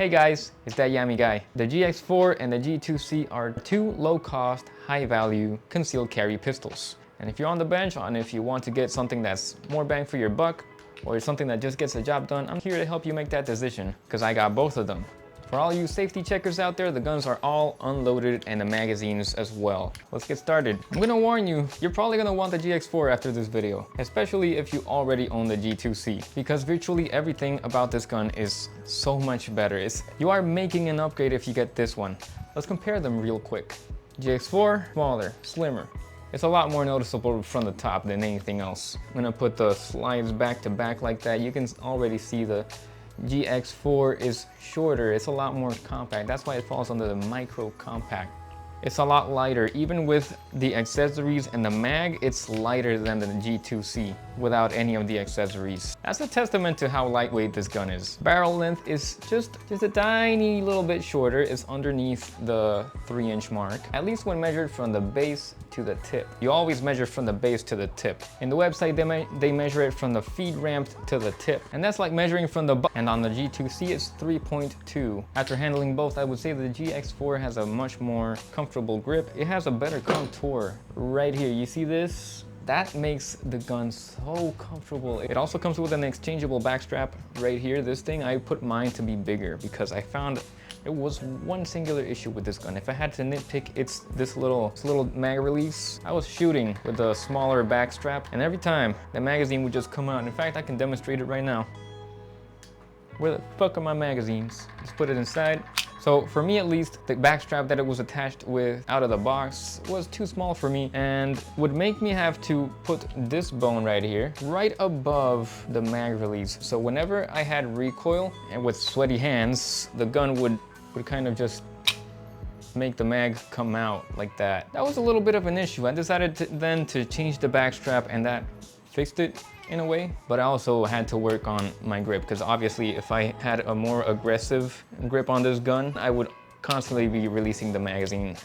Hey guys, it's that Yummy guy. The GX4 and the G2C are two low-cost, high-value concealed carry pistols. And if you're on the bench and if you want to get something that's more bang for your buck, or something that just gets the job done, I'm here to help you make that decision, because I got both of them. For all you safety checkers out there, the guns are all unloaded and the magazines as well. Let's get started. I'm gonna warn you, you're probably gonna want the GX4 after this video, especially if you already own the G2C, because virtually everything about this gun is so much better. You are making an upgrade if you get this one. Let's compare them real quick. GX4, smaller, slimmer. It's a lot more noticeable from the top than anything else. I'm gonna put the slides back to back like that. You can already see the GX4 is shorter. It's a lot more compact. That's why it falls under the micro compact. It's a lot lighter. Even with the accessories and the mag, it's lighter than the G2C without any of the accessories. That's a testament to how lightweight this gun is. Barrel length is just a tiny little bit shorter. It's underneath the 3-inch mark, at least when measured from the base to the tip. You always measure from the base to the tip. In the website, they measure it from the feed ramp to the tip. And that's like measuring from the butt. And on the G2C, it's 3.2. After handling both, I would say the GX4 has a much more comfortable grip. It has a better contour right here. You see this? That makes the gun so comfortable. It also comes with an exchangeable backstrap right here. This thing, I put mine to be bigger because I found there was one singular issue with this gun. If I had to nitpick, it's this little mag release. I was shooting with a smaller backstrap, and every time the magazine would just come out. In fact, I can demonstrate it right now. Where the fuck are my magazines? Let's put it inside. So for me at least, the backstrap that it was attached with out of the box was too small for me and would make me have to put this bone right here, right above the mag release. So whenever I had recoil and with sweaty hands, the gun would kind of just make the mag come out like that. That was a little bit of an issue. I decided then to change the backstrap, and that fixed it in a way, but I also had to work on my grip, because obviously if I had a more aggressive grip on this gun, I would constantly be releasing the magazine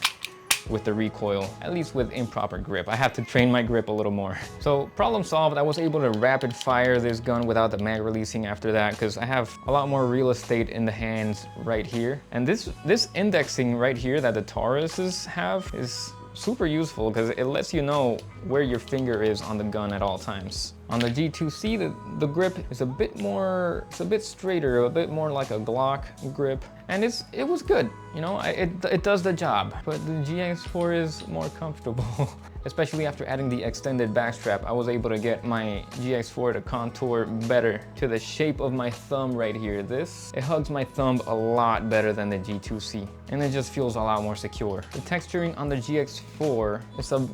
with the recoil, at least with improper grip. I have to train my grip a little more. So problem solved. I was able to rapid fire this gun without the mag releasing after that, because I have a lot more real estate in the hands right here. And this indexing right here that the Tauruses have is super useful because it lets you know where your finger is on the gun at all times. On the G2C, the grip is a bit straighter, a bit more like a Glock grip, and it was good. You know, it does the job. But the GX4 is more comfortable. Especially after adding the extended backstrap, I was able to get my GX4 to contour better to the shape of my thumb right here. It hugs my thumb a lot better than the G2C, and it just feels a lot more secure. The texturing on the GX4 is a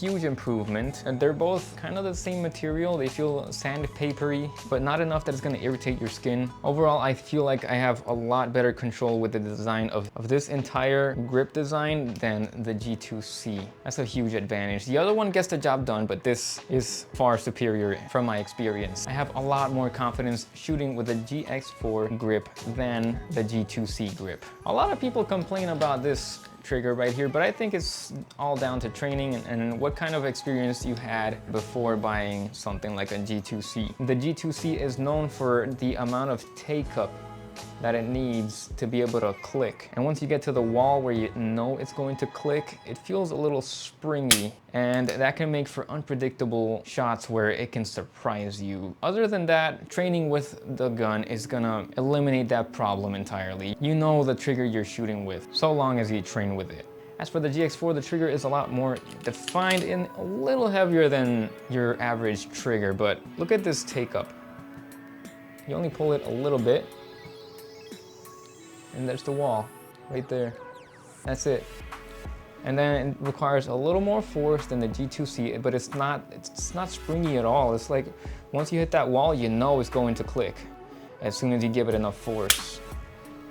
huge improvement, and they're both kind of the same material. They feel sandpapery, but not enough that it's gonna irritate your skin. Overall, I feel like I have a lot better control with the design of this entire grip design than the G2C. That's a huge advantage. The other one gets the job done, but this is far superior from my experience. I have a lot more confidence shooting with the GX4 grip than the G2C grip. A lot of people complain about this trigger right here, but I think it's all down to training and what kind of experience you had before buying something like a G2C. The G2C is known for the amount of take-up that it needs to be able to click. And once you get to the wall where you know it's going to click, it feels a little springy, and that can make for unpredictable shots where it can surprise you. Other than that, training with the gun is gonna eliminate that problem entirely. You know the trigger you're shooting with, so long as you train with it. As for the GX4, the trigger is a lot more defined and a little heavier than your average trigger, but look at this take-up. You only pull it a little bit, and there's the wall right there. That's it. And then it requires a little more force than the G2C, but it's not springy at all. It's like once you hit that wall, you know it's going to click as soon as you give it enough force.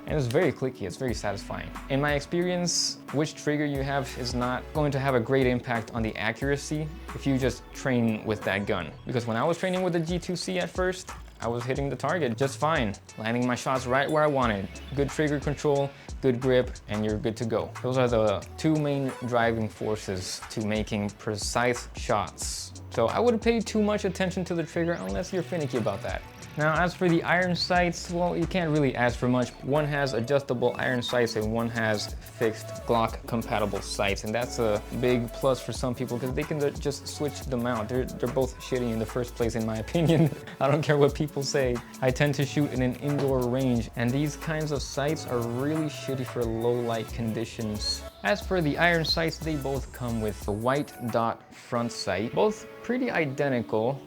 And it's very clicky, it's very satisfying. In my experience, which trigger you have is not going to have a great impact on the accuracy if you just train with that gun. Because when I was training with the G2C at first, I was hitting the target just fine, landing my shots right where I wanted. Good trigger control, good grip, and you're good to go. Those are the two main driving forces to making precise shots. So I wouldn't pay too much attention to the trigger unless you're finicky about that. Now, as for the iron sights, well, you can't really ask for much. One has adjustable iron sights and one has fixed Glock compatible sights, and that's a big plus for some people because they can just switch them out. They're both shitty in the first place, in my opinion. I don't care what people say. I tend to shoot in an indoor range, and these kinds of sights are really shitty for low light conditions. As for the iron sights, they both come with a white dot front sight, both pretty identical.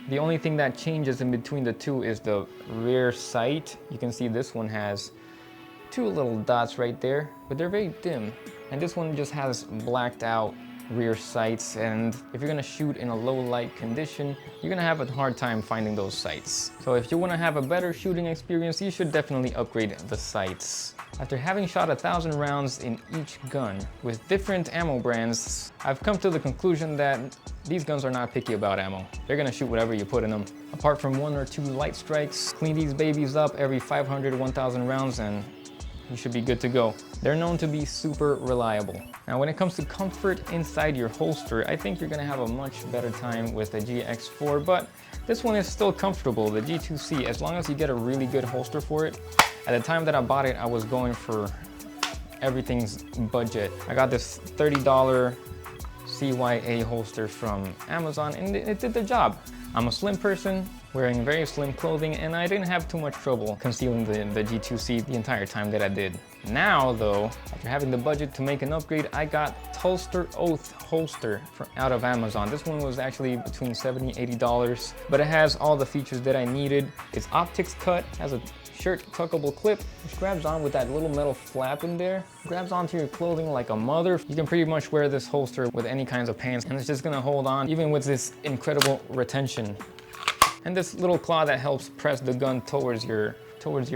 The only thing that changes in between the two is the rear sight. You can see this one has two little dots right there, but they're very dim. And this one just has blacked out rear sights, and if you're gonna shoot in a low light condition, you're gonna have a hard time finding those sights. So if you wanna have a better shooting experience, you should definitely upgrade the sights. After having shot 1,000 rounds in each gun with different ammo brands, I've come to the conclusion that these guns are not picky about ammo. They're gonna shoot whatever you put in them. Apart from 1 or 2 light strikes, clean these babies up every 500 to 1,000 rounds and you should be good to go. They're known to be super reliable. Now, when it comes to comfort inside your holster, I think you're gonna have a much better time with the GX4, but this one is still comfortable, the G2C, as long as you get a really good holster for it. At the time that I bought it, I was going for everything's budget. I got this $30 CYA holster from Amazon, and it did the job. I'm a slim person, wearing very slim clothing, and I didn't have too much trouble concealing the G2C the entire time that I did. Now though, after having the budget to make an upgrade, I got Tulster Oath holster out of Amazon. This one was actually between $70 and $80, but it has all the features that I needed. It's optics cut, has a shirt tuckable clip, which grabs on with that little metal flap in there. Grabs onto your clothing like a mother. You can pretty much wear this holster with any kinds of pants, and it's just gonna hold on even with this incredible retention. And this little claw that helps press the gun towards your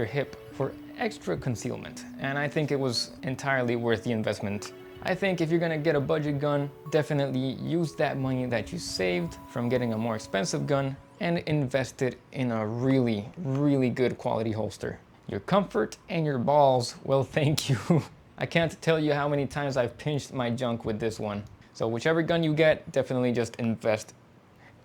hip for extra concealment. And I think it was entirely worth the investment. I think if you're gonna get a budget gun, definitely use that money that you saved from getting a more expensive gun and invest it in a really, really good quality holster. Your comfort and your balls, well, thank you. I can't tell you how many times I've pinched my junk with this one. So whichever gun you get, definitely just invest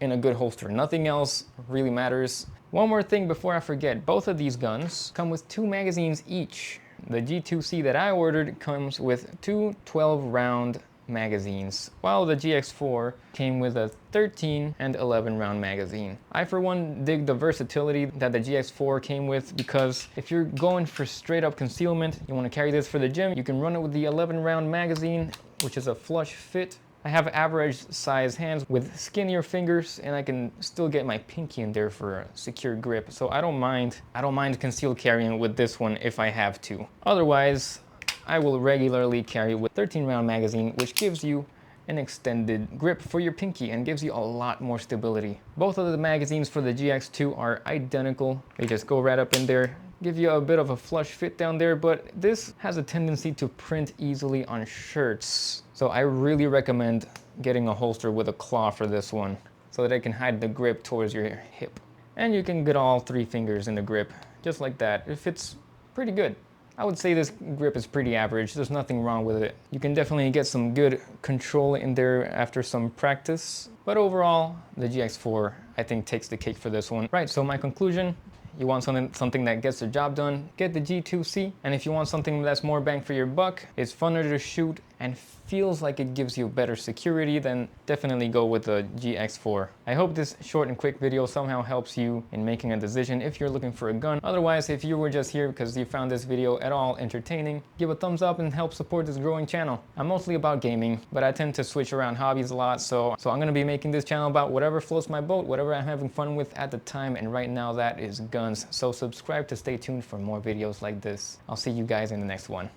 in a good holster. Nothing else really matters. One more thing before I forget, both of these guns come with 2 magazines each. The G2C that I ordered comes with 2 12-round magazines, while the GX4 came with a 13 and 11 round magazine. I for one dig the versatility that the GX4 came with, because if you're going for straight up concealment, you want to carry this for the gym, you can run it with the 11 round magazine, which is a flush fit. I have average size hands with skinnier fingers, and I can still get my pinky in there for a secure grip. So I don't mind concealed carrying with this one if I have to. Otherwise, I will regularly carry with 13 round magazine, which gives you an extended grip for your pinky and gives you a lot more stability. Both of the magazines for the GX2 are identical. They just go right up in there, give you a bit of a flush fit down there, but this has a tendency to print easily on shirts. So I really recommend getting a holster with a claw for this one so that it can hide the grip towards your hip. And you can get all 3 fingers in the grip, just like that. It fits pretty good. I would say this grip is pretty average. There's nothing wrong with it. You can definitely get some good control in there after some practice. But overall, the GX4, I think, takes the cake for this one. Right, so my conclusion, you want something that gets the job done, get the G2C. And if you want something that's more bang for your buck, it's funner to shoot and feels like it gives you better security, then definitely go with the GX4. I hope this short and quick video somehow helps you in making a decision if you're looking for a gun. Otherwise, if you were just here because you found this video at all entertaining, give a thumbs up and help support this growing channel. I'm mostly about gaming, but I tend to switch around hobbies a lot, so I'm gonna be making this channel about whatever floats my boat, whatever I'm having fun with at the time, and right now that is guns. So subscribe to stay tuned for more videos like this. I'll see you guys in the next one.